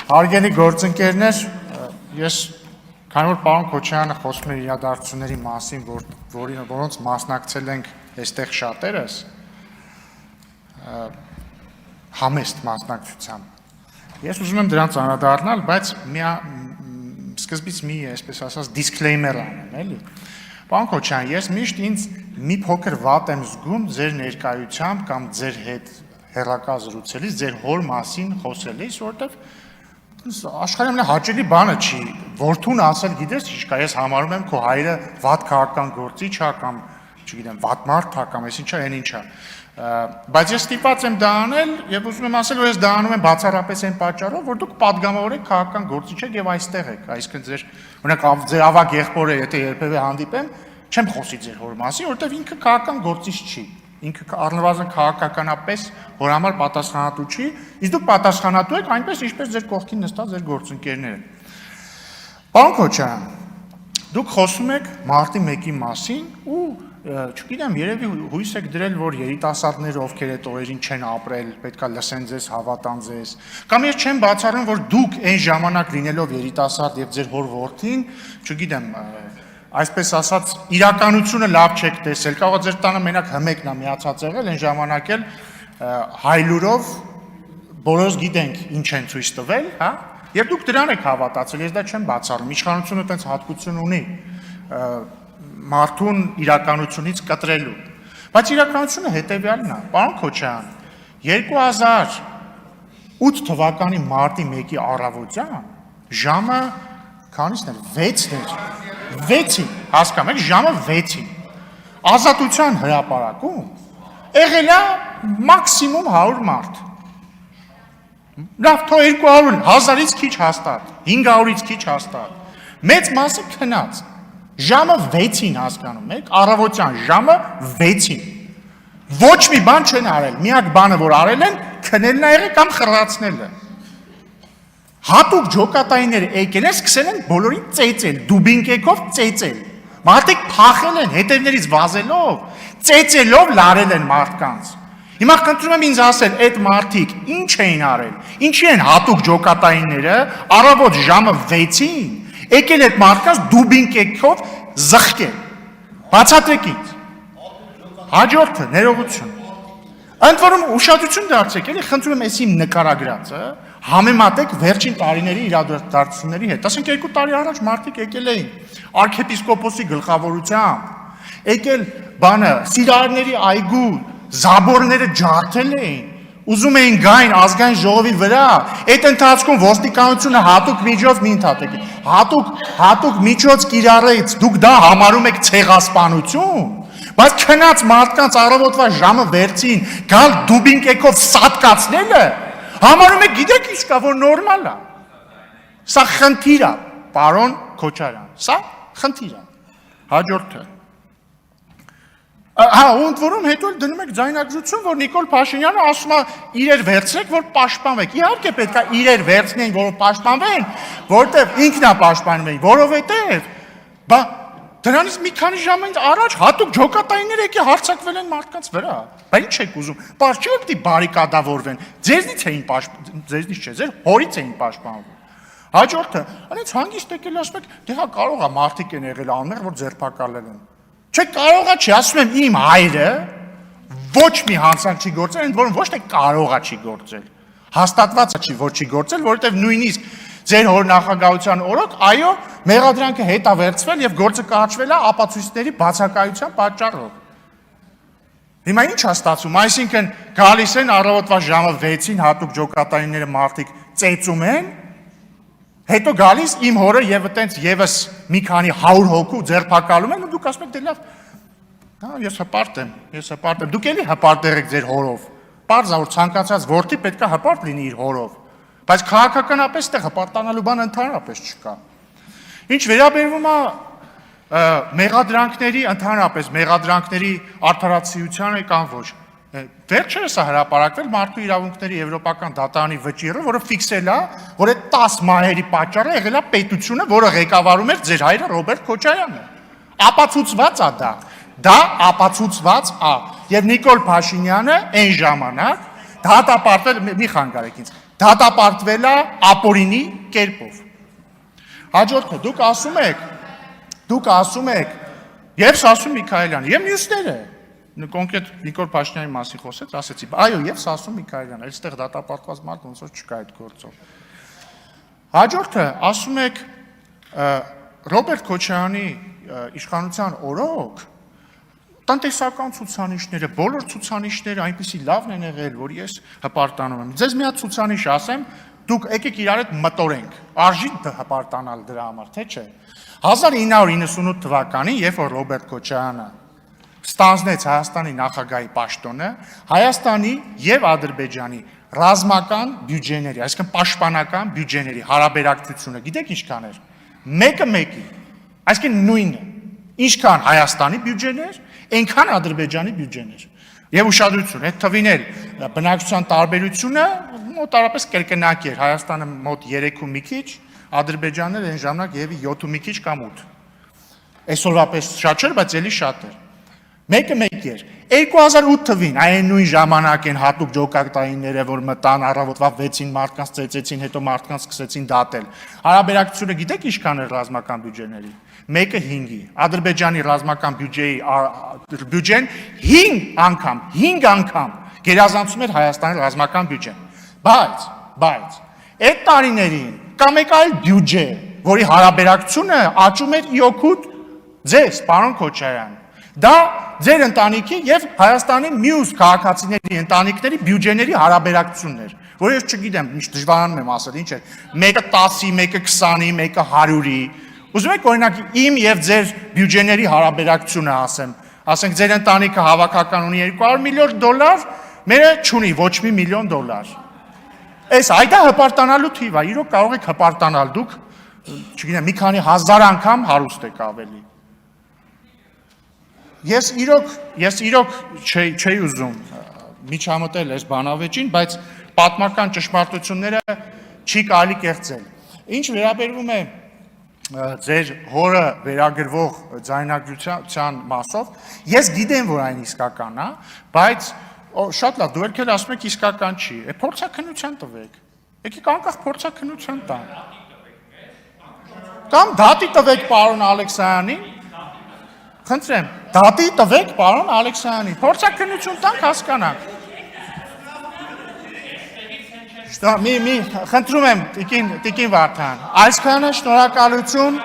Հարգելի գործընկերներ, ես քանի որ պարոն Քոչարյանը խոսում էր իրադարձությունների մասին, որոնց մասնակցել ենք այստեղ շատերս, համեստ մասնակցությամբ։ Ես ուզում եմ դրանց անդրադառնալ, բայց սկզբից մի, այսպես ասած, disclaimer անեմ, էլի։ Պարոն Քոչարյան, ես միշտ ինձ մի փոքր վատ եմ զգում ձեր ներկայությամբ կամ ձեր հետ հեռակա զրուցելիս, ձեր հոր մասին խոսելիս, որովհետև աշխարհի ամենահաճելի բանը չի, որդուն ասել, գիտես, ինչքա ես համարում եմ քո հայրը վատ քաղաքական գործիչ է կամ, չգիտեմ, վատ մարդ է կամ այս ինչա, այն ինչա։ Բայց ես ստիպված եմ դա անել եւ ուզում եմ ասել, որ ես դա անում եմ բացառապես այն պատճառով, որ դուք падգամավոր եք քաղաքական գործիչ եք եւ այստեղ եք, այսինքն ձեր, օրինակ, ձեր ավագ եղբորը, եթե երբևէ հանդիպեմ, չեմ խոսի ձեր հոր մասին, որովհետեւ ինքը քաղաքական գործիչ չի։ Ինքը առնվազն քաղաքականապես որ համար պատասխանատու չի, իսկ դուք պատասխանատու եք այնպես, ինչպես ձեր կողքին նստած ձեր գործընկերները։ Պարոն Քոչարյան, դուք խոսում եք մարտի 1-ի մասին ու չգիտեմ, երևի հույս եք դրել, որ երիտասարդները, ովքեր այդ օրերին չեն ապրել, պետքա լսեն ձեզ, հավատան ձեզ։ Կամ ես չեմ բացառում, որ դուք այն ժամանակ լինելով երիտասարդ եւ ձեր հոր որդին, չգիտեմ, այսպես ասած, իրականությունը լավ չեք տեսել, կարող է ձեր տանը մենակ հմեկն է միացած եղել, այն ժամանակ էլ հայլուրով բոլորս գիտենք ինչ են ցույց տվել, հա? Եվ դուք դրան եք հավատացել, ես դա չեմ բացառում, իշխանությունը այդպես հատկություն ունի մարդուն իրականությունից կտրելու։ Բայց իրականությունը հետևյալն է, պարոն Քոչարյան, 2008 թվականի մարտի 1-ի առավոտյան ժամը քանիսն էր, 6-ին, հասկանում եք, ժամը 6-ին, Ազատության հրապարակում եղել է մաքսիմում 100 մարդ, լավ թո 200, 1000-ից քիչ հաստատ, 500-ից քիչ հաստատ, մեծ մասը քնած, ժամը 6-ին հասկանում եք, առավոտյան ժամը 6-ին, ոչ մի բան չեն արել, միակ բանը որ արել են, քնելն է եղել կամ խռացնելը։ Հատուկ ջոկատայինները եկել են, սկսել են բոլորին ծեծել, դուբինկեքով ծեծել։ Մարդիկ փախել են հետևներից վազելով, ծեծելով լարել են մարդկանց։ Հիմա խնդրում եմ ինձ ասել, այդ մարդիկ ինչ էին արել, ինչի են հատուկ ջոկատայինները առավոտ ժամը 6-ին եկել այդ մարդկանց դուբինկեքով զղկել։ Բացատրեք ինձ։ Հաջորդը, ներողություն։ Ընդ որում ուշադրություն դարձեք, էլի խնդրում եմ այս իմ նկարագրածը համեմատեք վերջին տարիների իրադարձությունների հետ։ Ասենք 2 տարի առաջ մարդիկ եկել էին արքեպիսկոպոսի գլխավորությամբ, եկել բանը սիրարների այգու զաբորները ջարդել էին, ուզում էին գային ազգային ժողովի վրա, այդ ընթացքում ոստիկանությունը հատուկ միջոց մի ընդհատեք, հատուկ միջոց կիրառեց, դուք դա համարում եք ցեղասպանություն, բայց քնած մարդկանց առավոտվա ժամը 6-ին գալ դուբինկեքով սատկացնելը համարում եք, գիտեք ինչ կա, որ նորմալ է։ Սա խնդիր է, պարոն Քոչարյան, սա խնդիր է։ Հաջորդը։ Հա, ընդ որում հետո դնում եք ձայնագրություն, որ Նիկոլ Փաշինյանը ասում է իրեր վերցրեք, որ պաշտպանվեք։ Իհարկե պետք է իրեր վերցնեն, որ պաշտպանվեն, որտեղ ինքն է պաշտպանվում, որովհետև բա դրանից մի քանի ժամ առաջ հատուկ ջոկատայիններ եկի հարձակվել են մարդկանց վրա։ Բա ինչ եք ուզում։ Պարզ չի պետք է բարիկադավորվեն։ Ձեզնից չէ, ձեր հորից էին պաշտպանվում։ Հաջորդը, այնց հանգիստ եկել ասում եք, դե հա կարող է մարդիկ են եղել անմեղ, որ ձերբակալել են։ Չէ, կարող է չի, ասում եմ իմ հայրը ոչ մի հանցանք չի գործել, ընդ որում ոչ թե կարող է չի գործել։ Հաստատված է չի, որ չի գործել, որովհետև նույնիսկ ձեր հոր նախագահության օրոք, այո, մեղադրանքը հետ է վերցվել եւ գործը կառչվել է ապացույցների բացակայության պատճառով։ Հիմա ինչ է ստացվում, այսինքն գալիս են առավոտվա ժամը 6-ին հատուկ ջոկատայինները մարդիկ ծեծում են, հետո գալիս իմ հորը եւ այտենց եւս մի քանի 100 հոգու ձերբակալում են ու դուք ասում եք դե լավ, հա, ես հպարտ եմ, դուք էլի հպարտ եղեք ձեր հորով։ Պարզ է որ ցանկացած որդի պետքա հպարտ լինի իր հորով, բայց քաղաքականապես այդտեղ հպարտանալու բան ընդհանրապես չկա։ Ինչ վերաբերվում է մեղադրանքների, ընդհանրապես մեղադրանքների արդարացիությանը կամ ոչ, վերջերս է հրապարակվել մարդու իրավունքների եվրոպական դատարանի վճիռը, որը ֆիքսել է, որ այդ 10 մահերի պատճառը եղել է պետությունը, որը ղեկավարում էր ձեր հայրը Ռոբերտ Քոչարյանը։ Ապացուցված է դա ապացուցված է։ Եվ Նիկոլ Փաշինյանը այն ժամանակ դատապարտել, մի խանգարեք ինձ, Դատապարտվել է ապօրինի կերպով։ Հաջորդը դուք ասում եք եւ Սասուն Միքայելյանը եւ մյուսները կոնկրետ Նիկոլ Փաշինյանի մասին խոսեց, ասեցի, այո, եւ Սասուն Միքայելյանը, այստեղ դատապարտված մարդ ոնց որ չկա այդ գործով։ Հաջորդը ասում եք Ռոբերտ Քոչարյանի իշխանության օրոք տնտեսական ցուցանիշները, բոլոր ցուցանիշները այնպեսի լավն են եղել, որ ես հպարտանում եմ։ Ձեզ մի հատ ցուցանիշ ասեմ, դուք եկեք իրար հետ մտորենք, արժի հպարտանալ դրա համար, թե չէ։ 1998 թվականին, երբ որ Ռոբերտ Քոչարյանը ստանձնեց Հայաստանի նախագահի պաշտոնը, Հայաստանի եւ Ադրբեջանի ռազմական բյուջեների, այսինքն պաշտպանական բյուջեների հարաբերակցությունը, գիտեք ինչքան էր։ Մեկը մեկի, այսինքն նույնը, ինչքան Հայաստանի բյուջեներ, այնքան Ադրբեջանի բյուջեներ։ Եվ ուշադրություն, այդ թվին բնակչության տարբերությունը մոտարապես կրկնակ էր, Հայաստանը մոտ 3 ու մի քիչ, Ադրբեջանը այն ժամանակ եւի 7 ու մի քիչ կամ 8։ Այսօրվա պես շատ չէր, բայց էլի շատ էր։ Մեկը մեկ էր։ 2008 թվին այն նույն ժամանակ են հատուկ ջոկատայինները, որ մտան առավոտվա 6-ին մարդկանց ծեծեցին, հետո մարդկանց սկսեցին դատել։ Հարաբերակցությունը գիտեք ինչքան էր ռազմական բյուջեների։ Մեկը 5-ի։ Ադրբեջանի ռազմական բյուջեն 5 անգամ գերազանցում էր Հայաստանի ռազմական բյուջեն։ Բայց այդ տարիներին կա մեկ այլ բյուջե, որի հարաբերակցությունը աճում էր իօքուտ ձեզ, պարոն Քոչարյան։ Դա ձեր ընտանիքի եւ Հայաստանի մյուս քաղաքացիների ընտանիքների բյուջեների հարաբերակցությունն էր, որ ես չգիտեմ, ինչ դժվարանում եմ ասել, ինչ էր, մեկը 10-ի, մեկը 20-ի, մեկը 100-ի։ Ուզում եք օրինակ իմ եւ ձեր բյուջեների հարաբերակցությունը ասենք ձեր ընտանիքը հավաքական ունի $200 միլիոն, մերը չունի ոչ մի $1 միլիոն։ Այս այդա հպարտանալու թիվ է, իրոք կարող եք հպարտանալ դուք, չգիտեմ, մի քանի հազար անգամ հարուստ եք ավելի։ Ես իրոք չի ուզում միջամտել այս բանավեճին, բայց պատմական ճշմարտությունները չի կարելի կեղծել։ Ինչ վերաբերվում է ձեր հորը վերագրվող ձայնագրության մասով, ես գիտեմ, որ այն իսկական է, բայց շատ լավ, դու եք էլ ասում եք իսկական չի, փորձաքննության տվեք, եկեք անկախ փորձաքննության տան։ Կամ դատի տվեք պարոն Ալեքսանյանին, խնդրեմ, դատի տվեք պարոն Ալեքսանյանին, փորձաքննություն տանք հասկանանք։ Խնդրում եմ, տիկին Վարդան, այսքանը շնորհակալություն,